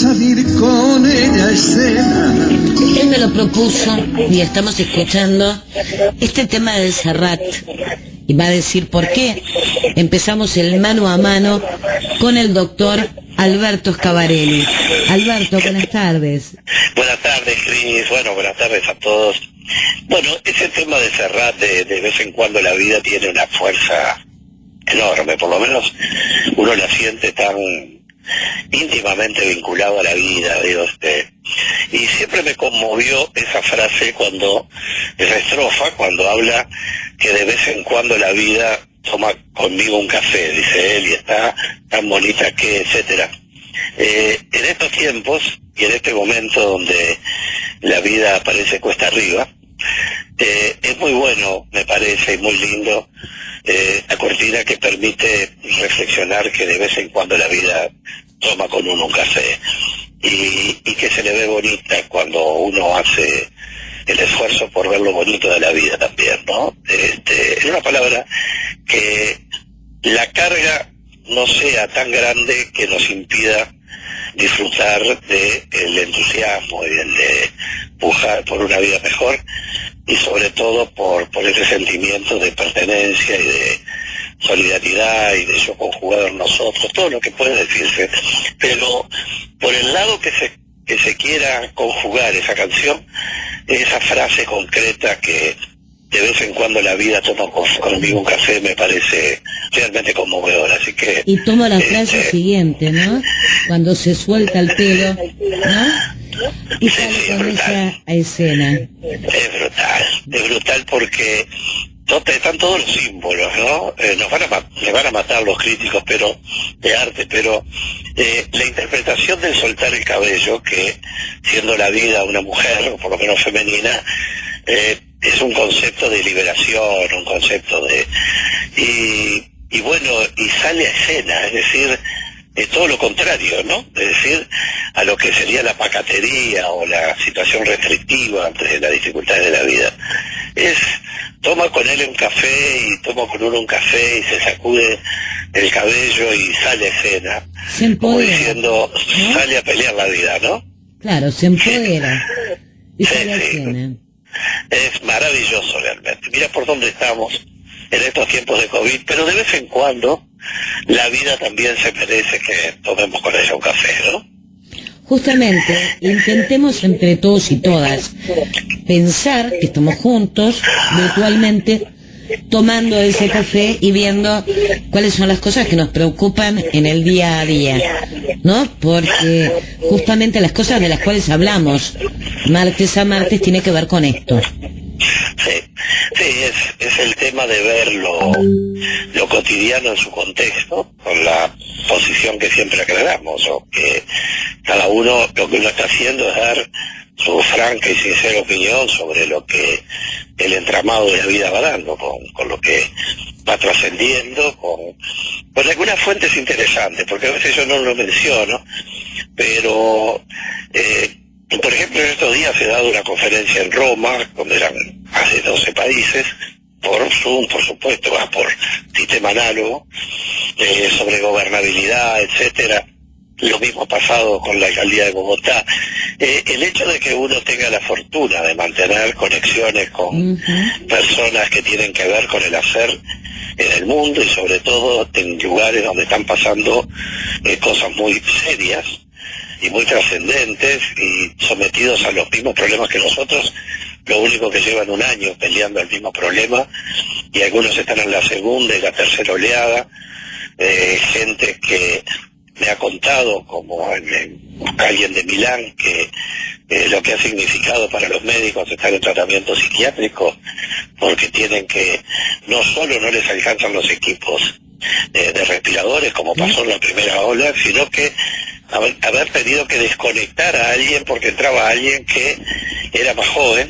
salir con ella a escena. Él me lo propuso y estamos escuchando este tema de Serrat. Y va a decir por qué. Empezamos el mano a mano con el doctor Alberto Scavarelli. Alberto, buenas tardes. Buenas tardes, Cris. Bueno, buenas tardes a todos. Bueno, ese tema de Serrat, de vez en cuando la vida tiene una fuerza enorme, por lo menos uno la siente tan íntimamente vinculado a la vida, digo, y siempre me conmovió esa frase esa estrofa, cuando habla que de vez en cuando la vida toma conmigo un café, dice él, y está tan bonita que, etcétera. En estos tiempos y en este momento donde la vida parece cuesta arriba, es muy bueno, me parece, y muy lindo, la cortina que permite reflexionar que de vez en cuando la vida toma con uno un café y que se le ve bonita cuando uno hace el esfuerzo por ver lo bonito de la vida también, ¿no? En una palabra, que la carga no sea tan grande que nos impida disfrutar del entusiasmo y de pujar por una vida mejor, y sobre todo por ese sentimiento de pertenencia y de solidaridad y de yo conjugado en nosotros, todo lo que puede decirse. Pero por el lado que se quiera conjugar esa canción, esa frase concreta que de vez en cuando la vida toma conmigo un café, me parece realmente conmovedora. Así que y tomo la frase siguiente, ¿no? Cuando se suelta el pelo, ¿no? Y sale con esa escena. Es brutal porque están todos los símbolos, ¿no? Me van a matar los críticos de arte, pero la interpretación del soltar el cabello, que siendo la vida una mujer, o por lo menos femenina, es un concepto de liberación, un concepto y bueno, y sale a escena, es decir, es todo lo contrario, ¿no? Es decir, a lo que sería la pacatería o la situación restrictiva ante las dificultades de la vida. Toma con él un café y toma con uno un café y se sacude el cabello y sale a escena, se empodera, como diciendo, ¿no? Sale a pelear la vida, ¿no? Claro, se empodera y sale a escena. Es maravilloso realmente. Mira por dónde estamos en estos tiempos de COVID, pero de vez en cuando la vida también se merece que tomemos con ella un café, ¿no? Justamente, intentemos entre todos y todas pensar que estamos juntos virtualmente tomando ese café y viendo cuáles son las cosas que nos preocupan en el día a día, ¿no? Porque justamente las cosas de las cuales hablamos martes a martes tiene que ver con esto. Sí, es el tema de ver lo cotidiano en su contexto, con la posición que siempre aclaramos, o que cada uno, lo que uno está haciendo es dar su franca y sincera opinión sobre lo que el entramado de la vida va dando, con lo que va trascendiendo, con algunas fuentes interesantes, porque a veces yo no lo menciono, pero por ejemplo, en estos días se ha dado una conferencia en Roma, donde eran más de 12 países, por Zoom, por supuesto, por sistema análogo, sobre gobernabilidad, etcétera. Lo mismo ha pasado con la alcaldía de Bogotá. El hecho de que uno tenga la fortuna de mantener conexiones con personas que tienen que ver con el hacer en el mundo, y sobre todo en lugares donde están pasando cosas muy serias y muy trascendentes y sometidos a los mismos problemas que nosotros, lo único que llevan un año peleando el mismo problema, y algunos están en la segunda y la tercera oleada, gente que me ha contado, como alguien de Milán, que lo que ha significado para los médicos estar en tratamiento psiquiátrico, porque tienen que, no solo no les alcanzan los equipos de respiradores, como pasó en la primera ola, sino que haber tenido que desconectar a alguien porque entraba alguien que era más joven.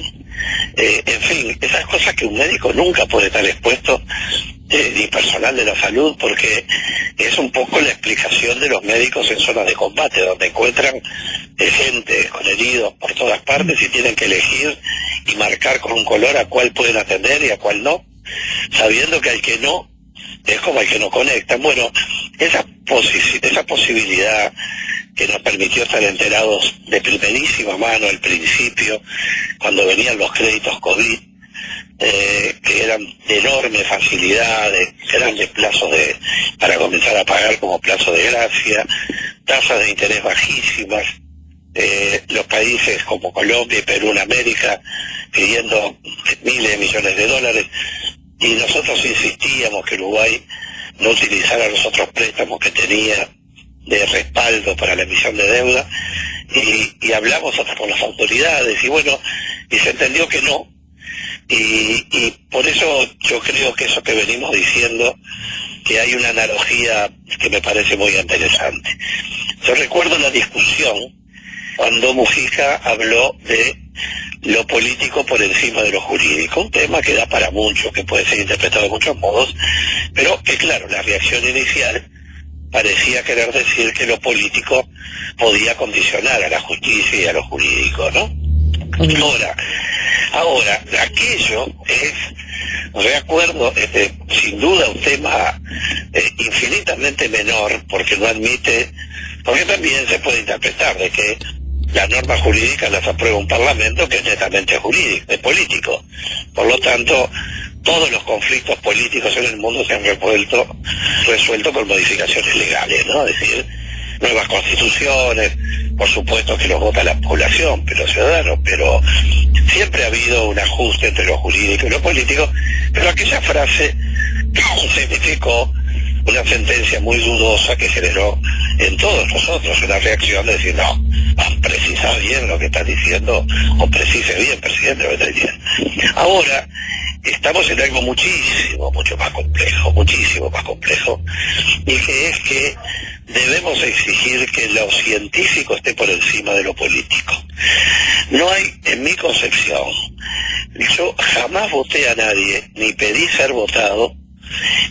En fin, esas cosas que un médico nunca puede estar expuesto, ni personal de la salud, porque es un poco la explicación de los médicos en zonas de combate, donde encuentran gente con heridos por todas partes y tienen que elegir y marcar con un color a cuál pueden atender y a cuál no, sabiendo que al que no es como al que no conectan. Bueno, esa posibilidad que nos permitió estar enterados de primerísima mano al principio, cuando venían los créditos COVID, que eran de enorme facilidad, de grandes plazos para comenzar a pagar como plazo de gracia, tasas de interés bajísimas, los países como Colombia y Perú en América pidiendo miles de millones de dólares, y nosotros insistíamos que Uruguay no utilizara los otros préstamos que tenía de respaldo para la emisión de deuda, y hablamos hasta con las autoridades, y bueno, y se entendió que no, y por eso yo creo que eso que venimos diciendo, que hay una analogía que me parece muy interesante. Yo recuerdo la discusión cuando Mujica habló de lo político por encima de lo jurídico, un tema que da para mucho, que puede ser interpretado de muchos modos, pero que claro, la reacción inicial parecía querer decir que lo político podía condicionar a la justicia y a lo jurídico, ¿no? Ahora, aquello es, recuerdo, sin duda un tema infinitamente menor, porque no admite, porque también se puede interpretar de que las normas jurídicas las aprueba un parlamento que es netamente jurídico, es político. Por lo tanto, todos los conflictos políticos en el mundo se han resuelto con modificaciones legales, ¿no? Es decir, nuevas constituciones, por supuesto que los vota la población, pero los ciudadanos, pero siempre ha habido un ajuste entre lo jurídico y lo político, pero aquella frase significó una sentencia muy dudosa que generó en todos nosotros una reacción de decir, no, precisa bien lo que está diciendo, o precise bien, presidente, lo que está diciendo. Ahora, estamos en algo mucho más complejo, muchísimo más complejo, y que es que debemos exigir que lo científico esté por encima de lo político. No hay, en mi concepción, yo jamás voté a nadie, ni pedí ser votado,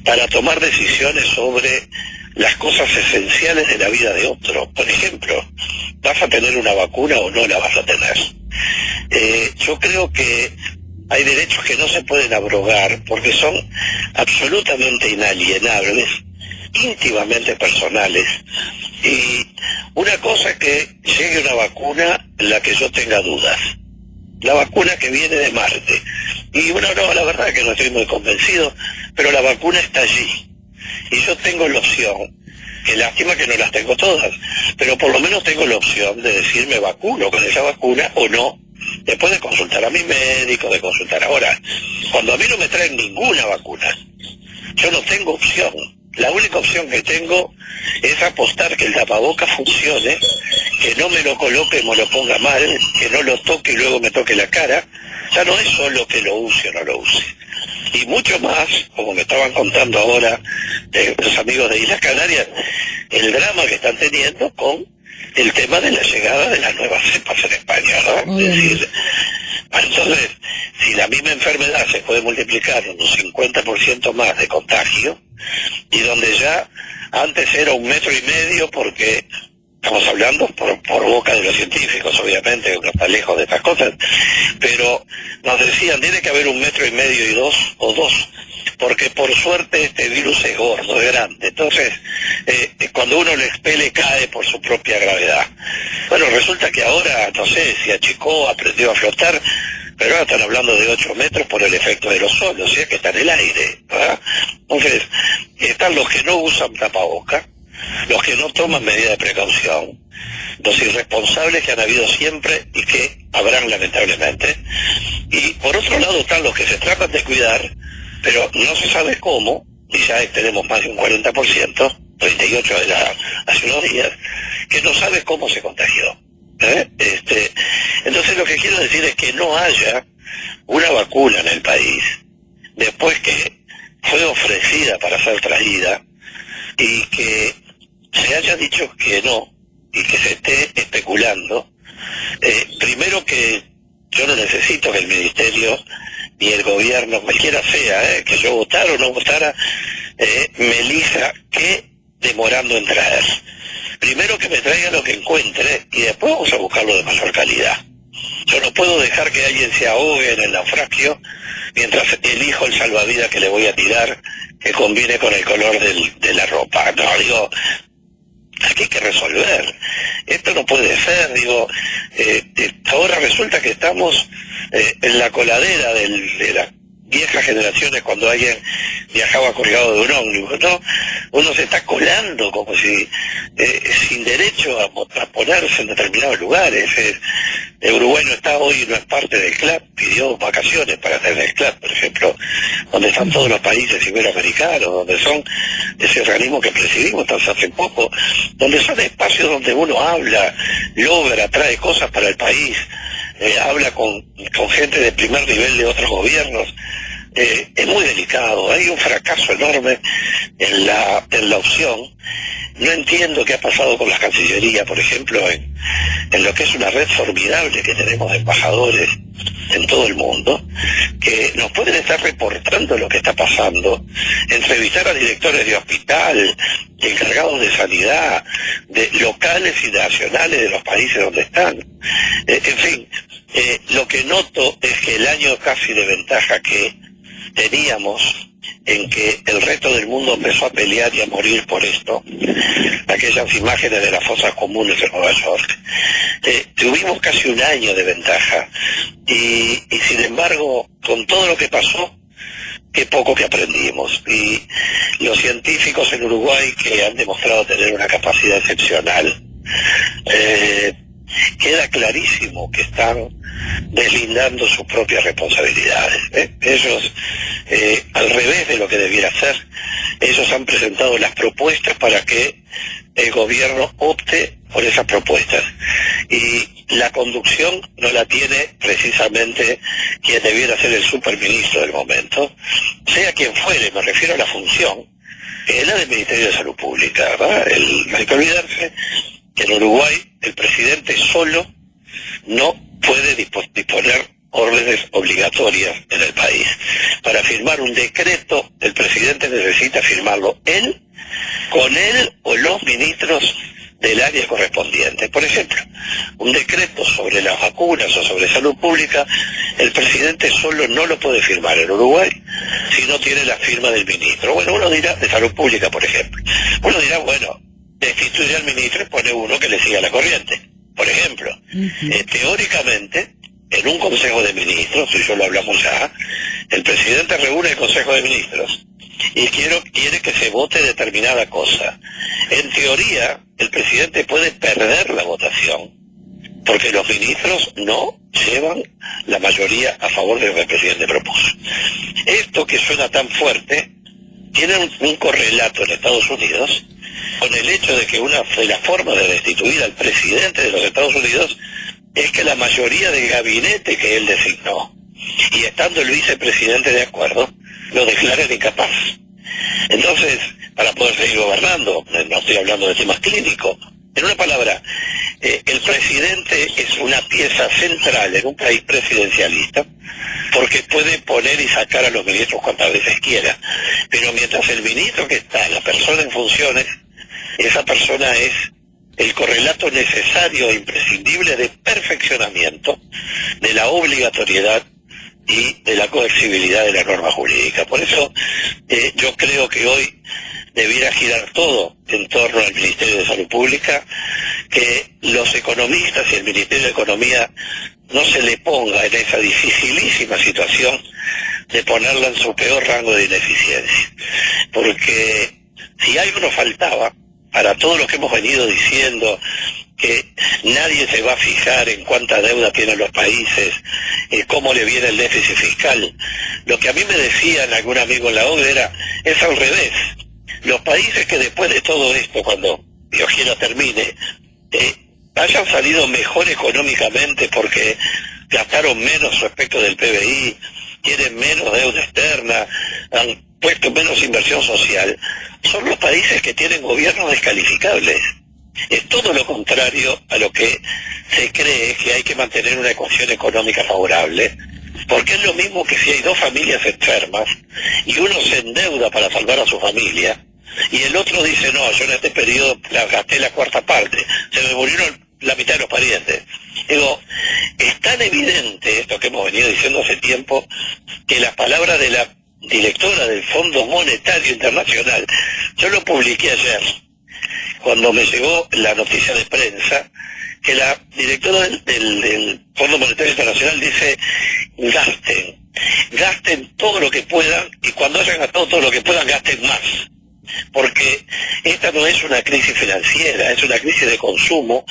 para tomar decisiones sobre las cosas esenciales de la vida de otro. Por ejemplo, ¿vas a tener una vacuna o no la vas a tener? Yo creo que hay derechos que no se pueden abrogar porque son absolutamente inalienables, íntimamente personales. Y una cosa es que llegue una vacuna en la que yo tenga dudas. La vacuna que viene de Marte. Y bueno, no, la verdad es que no estoy muy convencido, pero la vacuna está allí. Y yo tengo la opción, que lástima que no las tengo todas, pero por lo menos tengo la opción de decir me vacuno con esa vacuna o no, después de consultar a mi médico, de consultar ahora. Cuando a mí no me traen ninguna vacuna, yo no tengo opción. La única opción que tengo es apostar que el tapabocas funcione, que no me lo coloque y me lo ponga mal, que no lo toque y luego me toque la cara. Ya no es solo que lo use o no lo use. Y mucho más, como me estaban contando ahora los amigos de Islas Canarias, el drama que están teniendo con el tema de la llegada de las nuevas cepas en España, ¿no? Es decir, entonces, si la misma enfermedad se puede multiplicar en un 50% más de contagio, y donde ya antes era 1,5 metros, porque estamos hablando por boca de los científicos, obviamente, uno está lejos de estas cosas, pero nos decían, tiene que haber 1,5 metros y 2, porque por suerte este virus es gordo, es grande, entonces cuando uno lo expele cae por su propia gravedad. Bueno, resulta que ahora, no sé, si achicó, aprendió a flotar, pero ahora están hablando de 8 metros por el efecto del ozono, o sea que está en el aire, ¿verdad? Entonces, están los que no usan tapaboca, los que no toman medidas de precaución, los irresponsables que han habido siempre y que habrán lamentablemente, y por otro lado están los que se tratan de cuidar, pero no se sabe cómo, y ya tenemos más de un 40%, 38 era hace unos días, que no sabe cómo se contagió. Entonces lo que quiero decir es que no haya una vacuna en el país, después que fue ofrecida para ser traída, y que se haya dicho que no, y que se esté especulando. Primero que yo no necesito que el ministerio ni el gobierno, cualquiera sea, que yo votara o no votara, me elija que demorando en traer. Primero que me traiga lo que encuentre y después vamos a buscarlo de mayor calidad. Yo no puedo dejar que alguien se ahogue en el naufragio mientras elijo el salvavidas que le voy a tirar que combine con el color de la ropa. No, digo, aquí hay que resolver. esto no puede ser, ahora resulta que estamos en la coladera de las viejas generaciones cuando alguien viajaba colgado de un ómnibus, ¿no? Uno se está colando como si sin derecho a ponerse en determinados lugares. Uruguay no está hoy, no es parte del CLAP, pidió vacaciones para estar en el CLAP, por ejemplo, donde están todos los países iberoamericanos, donde son ese organismo que presidimos hasta hace poco, donde son espacios donde uno habla, logra, trae cosas para el país, habla con gente de primer nivel de otros gobiernos. Es muy delicado, hay un fracaso enorme en la opción. No entiendo qué ha pasado con las cancillerías, por ejemplo, en lo que es una red formidable que tenemos de embajadores en todo el mundo, que nos pueden estar reportando lo que está pasando, entrevistar a directores de hospital, encargados de sanidad, de locales y nacionales de los países donde están. En fin, lo que noto es que el año casi de ventaja que teníamos en que el resto del mundo empezó a pelear y a morir por esto, aquellas imágenes de las fosas comunes en Nueva York, tuvimos casi un año de ventaja y sin embargo, con todo lo que pasó, qué poco que aprendimos. Y los científicos en Uruguay, que han demostrado tener una capacidad excepcional, queda clarísimo que están deslindando sus propias responsabilidades. Ellos, al revés de lo que debiera ser, ellos han presentado las propuestas para que el gobierno opte por esas propuestas. Y la conducción no la tiene precisamente quien debiera ser el superministro del momento, sea quien fuere, me refiero a la función, que es la del Ministerio de Salud Pública, ¿verdad? No hay que olvidarse que en Uruguay el presidente solo no puede disponer órdenes obligatorias en el país. Para firmar un decreto, el presidente necesita firmarlo él, con él o los ministros del área correspondiente. Por ejemplo, un decreto sobre las vacunas o sobre salud pública, el presidente solo no lo puede firmar en Uruguay si no tiene la firma del ministro. Bueno, uno dirá, de salud pública, por ejemplo, uno dirá, bueno, destituye al ministro y pone uno que le siga la corriente. Por ejemplo, teóricamente, en un Consejo de Ministros, y eso lo hablamos ya, el presidente reúne el Consejo de Ministros y quiere que se vote determinada cosa. En teoría, el presidente puede perder la votación, porque los ministros no llevan la mayoría a favor de lo que el presidente propuso. Esto que suena tan fuerte, tiene un correlato en Estados Unidos, con el hecho de que una de las formas de destituir al presidente de los Estados Unidos es que la mayoría del gabinete que él designó, y estando el vicepresidente de acuerdo, lo declaran incapaz. Entonces, para poder seguir gobernando, no estoy hablando de temas clínicos, en una palabra, el presidente es una pieza central en un país presidencialista, porque puede poner y sacar a los ministros cuantas veces quiera, pero mientras el ministro que está, la persona en funciones, esa persona es el correlato necesario e imprescindible de perfeccionamiento de la obligatoriedad y de la coexibilidad de la norma jurídica. Por eso yo creo que hoy debiera girar todo en torno al Ministerio de Salud Pública, que los economistas y el Ministerio de Economía no se le ponga en esa dificilísima situación de ponerla en su peor rango de ineficiencia. Porque si algo nos faltaba, para todo lo que hemos venido diciendo, que nadie se va a fijar en cuánta deuda tienen los países, cómo le viene el déficit fiscal, lo que a mí me decían algún amigo en la OCDE es al revés. Los países que después de todo esto, cuando Dios quiera termine, hayan salido mejor económicamente porque gastaron menos respecto del PBI, tienen menos deuda externa, han puesto menos inversión social, son los países que tienen gobiernos descalificables. Es todo lo contrario a lo que se cree, que hay que mantener una ecuación económica favorable, porque es lo mismo que si hay dos familias enfermas y uno se endeuda para salvar a su familia y el otro dice, no, yo en este periodo gasté la cuarta parte, se me murieron la mitad de los parientes. Digo, es tan evidente esto que hemos venido diciendo hace tiempo, que las palabras de la directora del Fondo Monetario Internacional, yo lo publiqué ayer, cuando me llegó la noticia de prensa que la directora del Fondo Monetario Internacional dice: gasten todo lo que puedan, y cuando hayan gastado todo lo que puedan, gasten más. Porque esta no es una crisis financiera, es una crisis de consumo,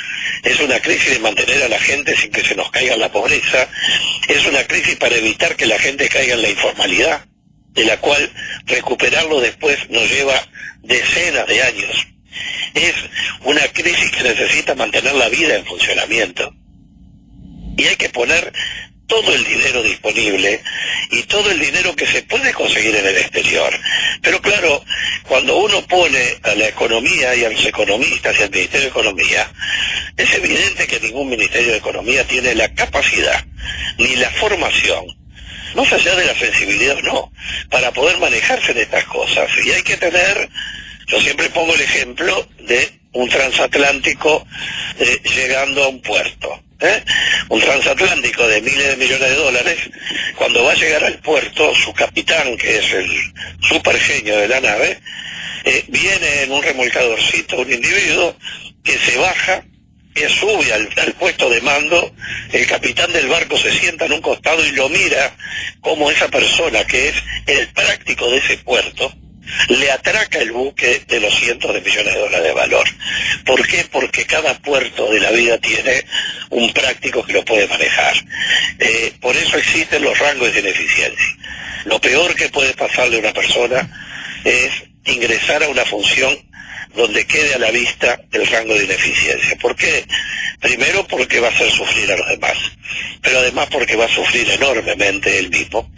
es una crisis de mantener a la gente sin que se nos caiga en la pobreza, es una crisis para evitar que la gente caiga en la informalidad, de la cual recuperarlo después nos lleva decenas de años. Es una crisis que necesita mantener la vida en funcionamiento, y hay que poner todo el dinero disponible y todo el dinero que se puede conseguir en el exterior. Pero claro, cuando uno pone a la economía y a los economistas y al Ministerio de Economía, es evidente que ningún Ministerio de Economía tiene la capacidad ni la formación, más allá de la sensibilidad, no, para poder manejarse en estas cosas. Y hay que tener, yo siempre pongo el ejemplo de un transatlántico llegando a un puerto. Un transatlántico de miles de millones de dólares, cuando va a llegar al puerto, su capitán, que es el super genio de la nave, viene en un remolcadorcito un individuo que se baja, que sube al puesto de mando, el capitán del barco se sienta en un costado y lo mira como esa persona que es el práctico de ese puerto le atraca el buque de los cientos de millones de dólares de valor. ¿Por qué? Porque cada puerto de la vida tiene un práctico que lo puede manejar. Por eso existen los rangos de ineficiencia. Lo peor que puede pasarle a una persona es ingresar a una función donde quede a la vista el rango de ineficiencia. ¿Por qué? Primero porque va a hacer sufrir a los demás, pero además porque va a sufrir enormemente él mismo,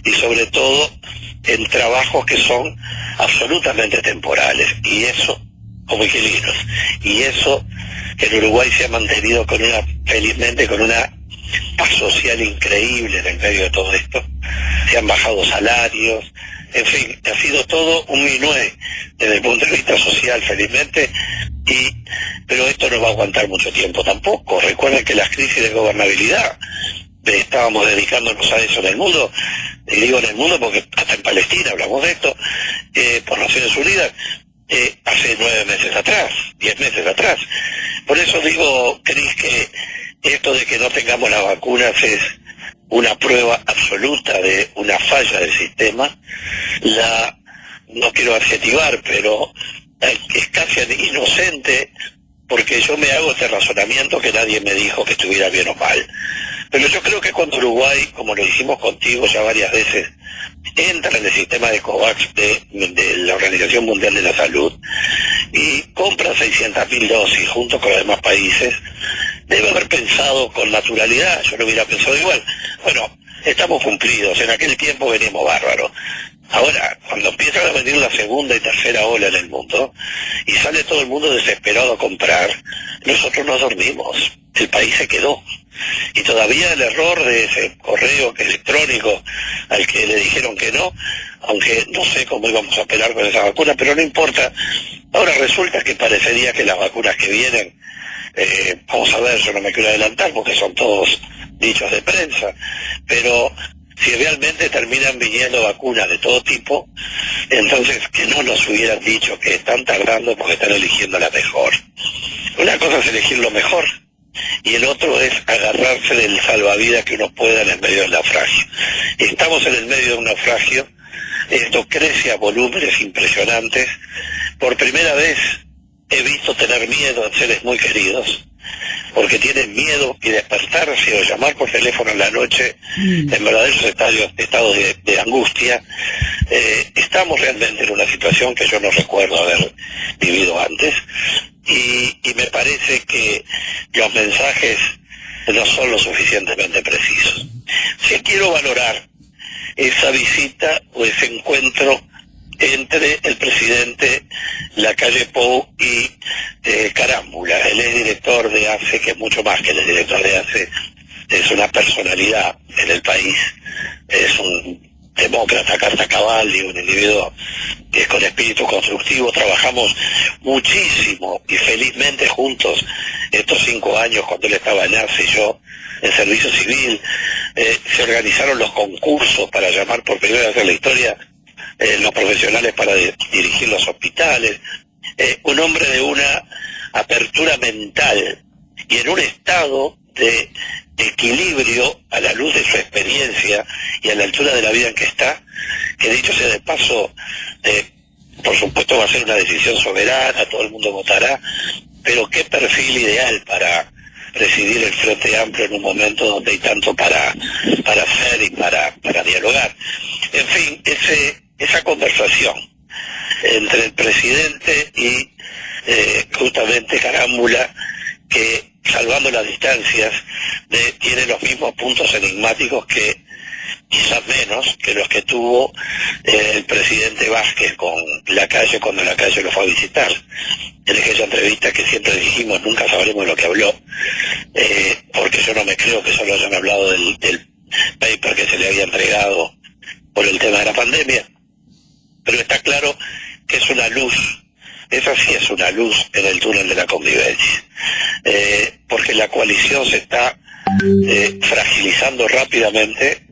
y sobre todo en trabajos que son absolutamente temporales, y eso como inquilinos, y eso que en Uruguay se ha mantenido felizmente con una paz social increíble en el medio de todo esto. Se han bajado salarios, en fin, ha sido todo un minué desde el punto de vista social, felizmente, pero esto no va a aguantar mucho tiempo tampoco. Recuerden que las crisis de gobernabilidad, estábamos dedicándonos a eso en el mundo, y digo en el mundo porque hasta en Palestina hablamos de esto, por Naciones Unidas, hace 9 meses atrás, 10 meses atrás. Por eso digo, Cris, que esto de que no tengamos las vacunas es una prueba absoluta de una falla del sistema. No quiero adjetivar, pero es casi inocente, porque yo me hago este razonamiento que nadie me dijo que estuviera bien o mal. Pero yo creo que cuando Uruguay, como lo hicimos contigo ya varias veces, entra en el sistema de COVAX de la Organización Mundial de la Salud y compra 600.000 dosis junto con los demás países, debe haber pensado con naturalidad, yo lo hubiera pensado igual. Bueno, estamos cumplidos, en aquel tiempo veníamos bárbaros. Ahora, cuando empiezan a venir la segunda y tercera ola en el mundo, y sale todo el mundo desesperado a comprar, nosotros no dormimos, el país se quedó. Y todavía el error de ese correo electrónico al que le dijeron que no, aunque no sé cómo íbamos a operar con esa vacuna, pero no importa. Ahora resulta que parecería que las vacunas que vienen, vamos a ver, yo no me quiero adelantar porque son todos dichos de prensa, pero si realmente terminan viniendo vacunas de todo tipo, entonces que no nos hubieran dicho que están tardando porque están eligiendo la mejor. Una cosa es elegir lo mejor, y el otro es agarrarse del salvavidas que uno pueda en el medio del naufragio. Estamos en el medio de un naufragio, esto crece a volúmenes impresionantes. Por primera vez he visto tener miedo a seres muy queridos, porque tienen miedo y despertarse o llamar por teléfono en la noche en verdaderos estados de angustia. Estamos realmente en una situación que yo no recuerdo haber vivido antes, y me parece que los mensajes no son lo suficientemente precisos. Sí quiero valorar esa visita o ese encuentro entre el presidente Lacalle Pou y Carámbula. Él es director de ACE, que es mucho más que el director de ACE, es una personalidad en el país, es un demócrata, carta cabal, y un individuo que es con espíritu constructivo. Trabajamos muchísimo y felizmente juntos estos 5 años, cuando él estaba en ACE y yo en servicio civil. Se organizaron los concursos para llamar por primera vez en la historia los profesionales para dirigir los hospitales. un hombre de una apertura mental y en un estado de equilibrio a la luz de su experiencia y a la altura de la vida en que está, que dicho sea de paso, por supuesto va a ser una decisión soberana, todo el mundo votará, pero qué perfil ideal para presidir el Frente Amplio en un momento donde hay tanto para hacer y para dialogar. En fin, esa conversación entre el presidente y justamente Carámbula, que salvando las distancias tiene los mismos puntos enigmáticos que, quizás menos, que los que tuvo el presidente Vázquez con Lacalle cuando Lacalle lo fue a visitar. En aquella entrevista que siempre dijimos, nunca sabremos lo que habló, porque yo no me creo que solo hayan hablado del paper que se le había entregado por el tema de la pandemia, pero está claro que es una luz, esa sí es una luz en el túnel de la convivencia, porque la coalición se está fragilizando rápidamente,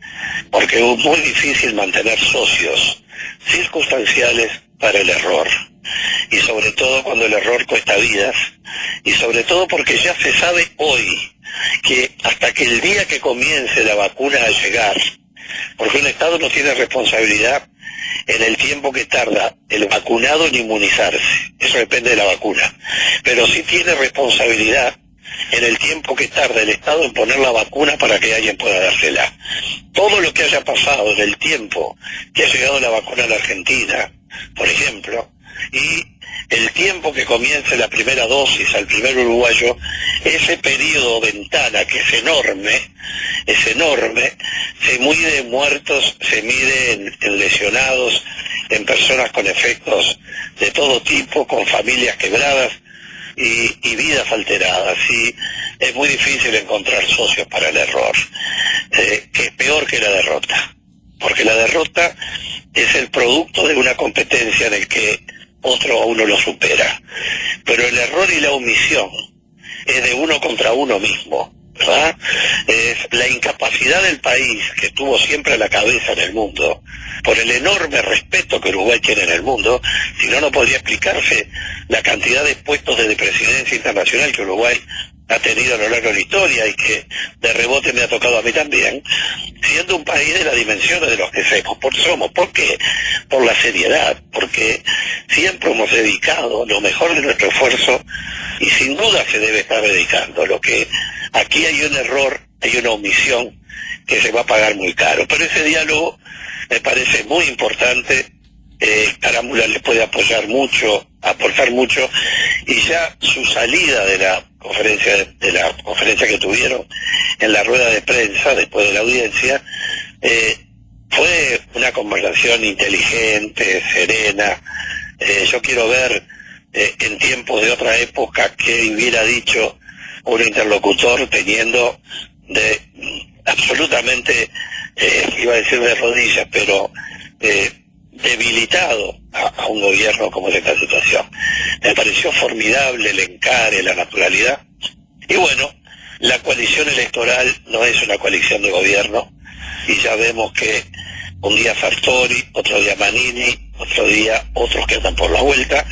porque es muy difícil mantener socios circunstanciales para el error, y sobre todo cuando el error cuesta vidas, y sobre todo porque ya se sabe hoy que hasta que el día que comience la vacuna a llegar, porque un Estado no tiene responsabilidad en el tiempo que tarda el vacunado en inmunizarse, eso depende de la vacuna, pero sí tiene responsabilidad en el tiempo que tarda el Estado en poner la vacuna para que alguien pueda dársela. Todo lo que haya pasado en el tiempo que ha llegado la vacuna a la Argentina, por ejemplo, y el tiempo que comience la primera dosis al primer uruguayo, ese periodo ventana que es enorme, se mide en muertos, se mide en lesionados, en personas con efectos de todo tipo, con familias quebradas y vidas alteradas, y es muy difícil encontrar socios para el error, que es peor que la derrota, porque la derrota es el producto de una competencia en el que otro a uno lo supera, pero el error y la omisión es de uno contra uno mismo, ¿verdad? Es la incapacidad del país, que tuvo siempre a la cabeza en el mundo, por el enorme respeto que Uruguay tiene en el mundo, si no, no podría explicarse la cantidad de puestos de presidencia internacional que Uruguay ha tenido a lo largo de la historia y que de rebote me ha tocado a mí también, siendo un país de las dimensiones de los que somos. ¿Por qué? Por la seriedad, porque siempre hemos dedicado lo mejor de nuestro esfuerzo y sin duda se debe estar dedicando. Lo que aquí hay un error, hay una omisión que se va a pagar muy caro, pero ese diálogo me parece muy importante. Carámbula le puede apoyar mucho, aportar mucho, y ya su salida de la conferencia que tuvieron en la rueda de prensa después de la audiencia fue una conversación inteligente, serena. Yo quiero ver en tiempos de otra época qué hubiera dicho un interlocutor teniendo absolutamente, iba a decir de rodillas, pero debilitado a un gobierno como en esta situación. Me pareció formidable el encare, la naturalidad. Y bueno, la coalición electoral no es una coalición de gobierno, y ya vemos que un día Sartori, otro día Manini, otro día otros que andan por la vuelta,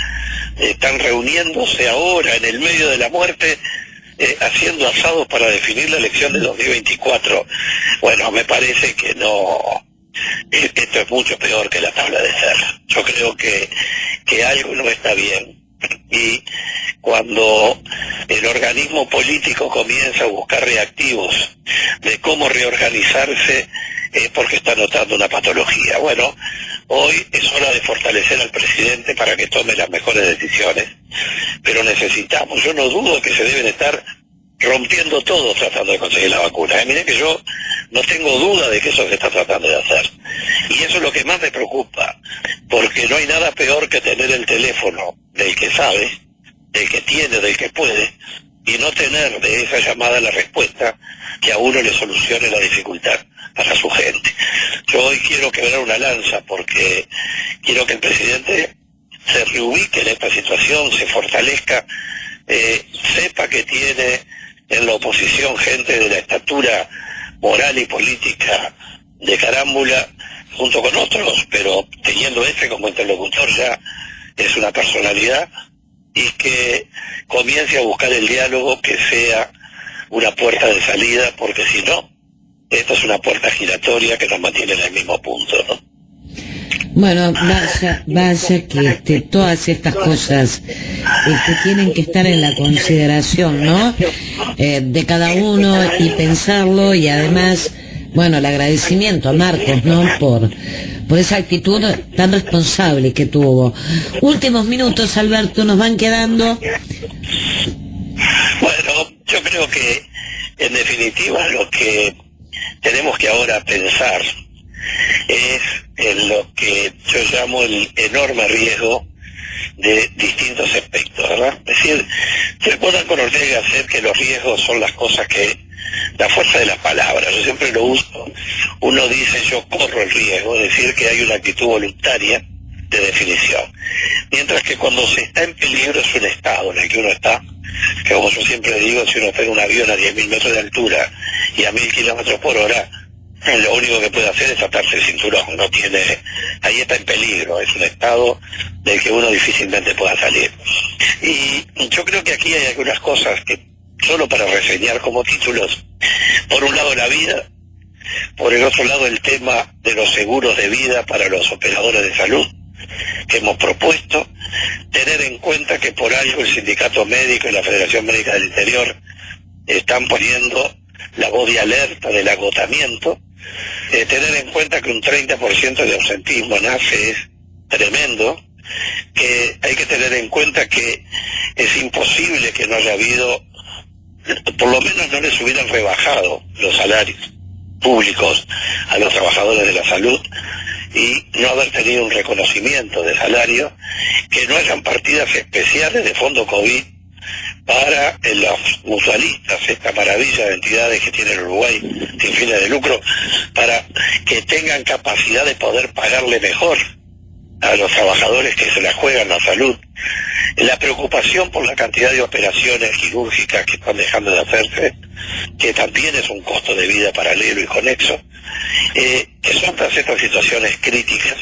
están reuniéndose ahora en el medio de la muerte, haciendo asados para definir la elección de 2024. Bueno, me parece que no. Esto es mucho peor que la tabla de ser. Yo creo que algo no está bien, y cuando el organismo político comienza a buscar reactivos de cómo reorganizarse, es porque está notando una patología. Bueno, hoy es hora de fortalecer al presidente para que tome las mejores decisiones, pero necesitamos, yo no dudo que se deben estar rompiendo todo tratando de conseguir la vacuna. Miren que yo no tengo duda de que eso se está tratando de hacer. Y eso es lo que más me preocupa, porque no hay nada peor que tener el teléfono del que sabe, del que tiene, del que puede, y no tener de esa llamada la respuesta que a uno le solucione la dificultad para su gente. Yo hoy quiero quebrar una lanza porque quiero que el presidente se reubique en esta situación, se fortalezca, sepa que tiene en la oposición gente de la estatura moral y política de Carámbula, junto con otros, pero teniendo como interlocutor ya es una personalidad, y que comience a buscar el diálogo que sea una puerta de salida, porque si no, esto es una puerta giratoria que nos mantiene en el mismo punto, ¿no? Bueno, vaya que todas estas cosas tienen que estar en la consideración, ¿no? De cada uno y pensarlo, y además, bueno, el agradecimiento a Marcos, ¿no? Por esa actitud tan responsable que tuvo. Últimos minutos, Alberto, nos van quedando. Bueno, yo creo que en definitiva lo que tenemos que ahora pensar es en lo que yo llamo el enorme riesgo de distintos aspectos, ¿verdad? Es decir, recuerdan con Ortega y Gasset que los riesgos son las cosas que, la fuerza de las palabras, yo siempre lo uso, uno dice yo corro el riesgo, es decir, que hay una actitud voluntaria de definición, mientras que cuando se está en peligro es un estado en el que uno está, que como yo siempre digo, si uno pega un avión a 10.000 metros de altura y a 1.000 kilómetros por hora, lo único que puede hacer es atarse el cinturón, no tiene, ahí está en peligro, es un estado del que uno difícilmente pueda salir. Y yo creo que aquí hay algunas cosas que, solo para reseñar como títulos, por un lado la vida, por el otro lado el tema de los seguros de vida para los operadores de salud que hemos propuesto, tener en cuenta que por algo el Sindicato Médico y la Federación Médica del Interior están poniendo la voz de alerta del agotamiento, tener en cuenta que un 30% de ausentismo en AFE es tremendo, que hay que tener en cuenta que es imposible que no haya habido, por lo menos no les hubieran rebajado los salarios públicos a los trabajadores de la salud, y no haber tenido un reconocimiento de salario, que no hayan partidas especiales de fondo COVID para los mutualistas, esta maravilla de entidades que tiene el Uruguay sin fines de lucro, para que tengan capacidad de poder pagarle mejor a los trabajadores que se la juegan la salud, la preocupación por la cantidad de operaciones quirúrgicas que están dejando de hacerse, que también es un costo de vida paralelo y conexo, que son todas estas situaciones críticas,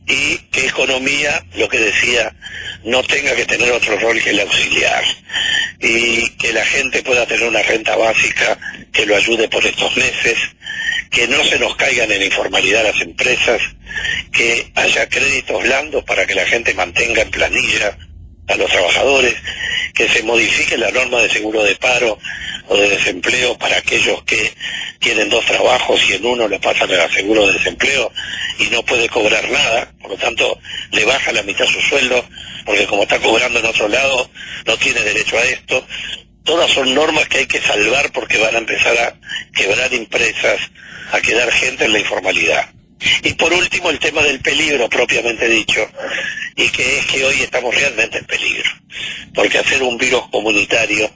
y que economía, lo que decía, no tenga que tener otro rol que el auxiliar, y que la gente pueda tener una renta básica que lo ayude por estos meses, que no se nos caigan en la informalidad las empresas, que haya créditos blandos para que la gente mantenga en planilla a los trabajadores, que se modifique la norma de seguro de paro o de desempleo para aquellos que tienen dos trabajos y en uno le pasan el seguro de desempleo y no puede cobrar nada, por lo tanto le baja la mitad su sueldo, porque como está cobrando en otro lado no tiene derecho a esto. Todas son normas que hay que salvar porque van a empezar a quebrar empresas, a quedar gente en la informalidad. Y por último el tema del peligro propiamente dicho, y que es que hoy estamos realmente en peligro, porque hacer un virus comunitario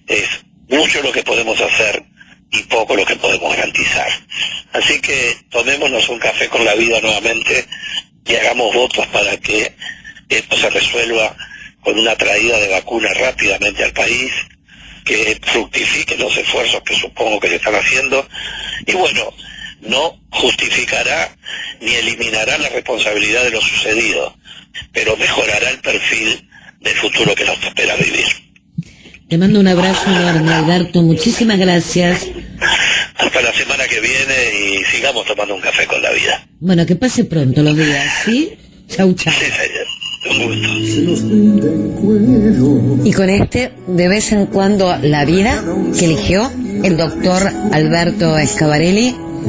es mucho lo que podemos hacer y poco lo que podemos garantizar. Así que tomémonos un café con la vida nuevamente y hagamos votos para que esto se resuelva con una traída de vacunas rápidamente al país, que fructifiquen los esfuerzos que supongo que se están haciendo, y bueno, no justificará ni eliminará la responsabilidad de lo sucedido, pero mejorará el perfil del futuro que nos espera vivir. Te mando un abrazo enorme, Alberto, muchísimas gracias. Hasta la semana que viene y sigamos tomando un café con la vida. Bueno, que pase pronto los días, ¿sí? Chau, chau. Sí, señor. Un gusto. Y con de vez en cuando, la vida que eligió el doctor Alberto Schiavarelli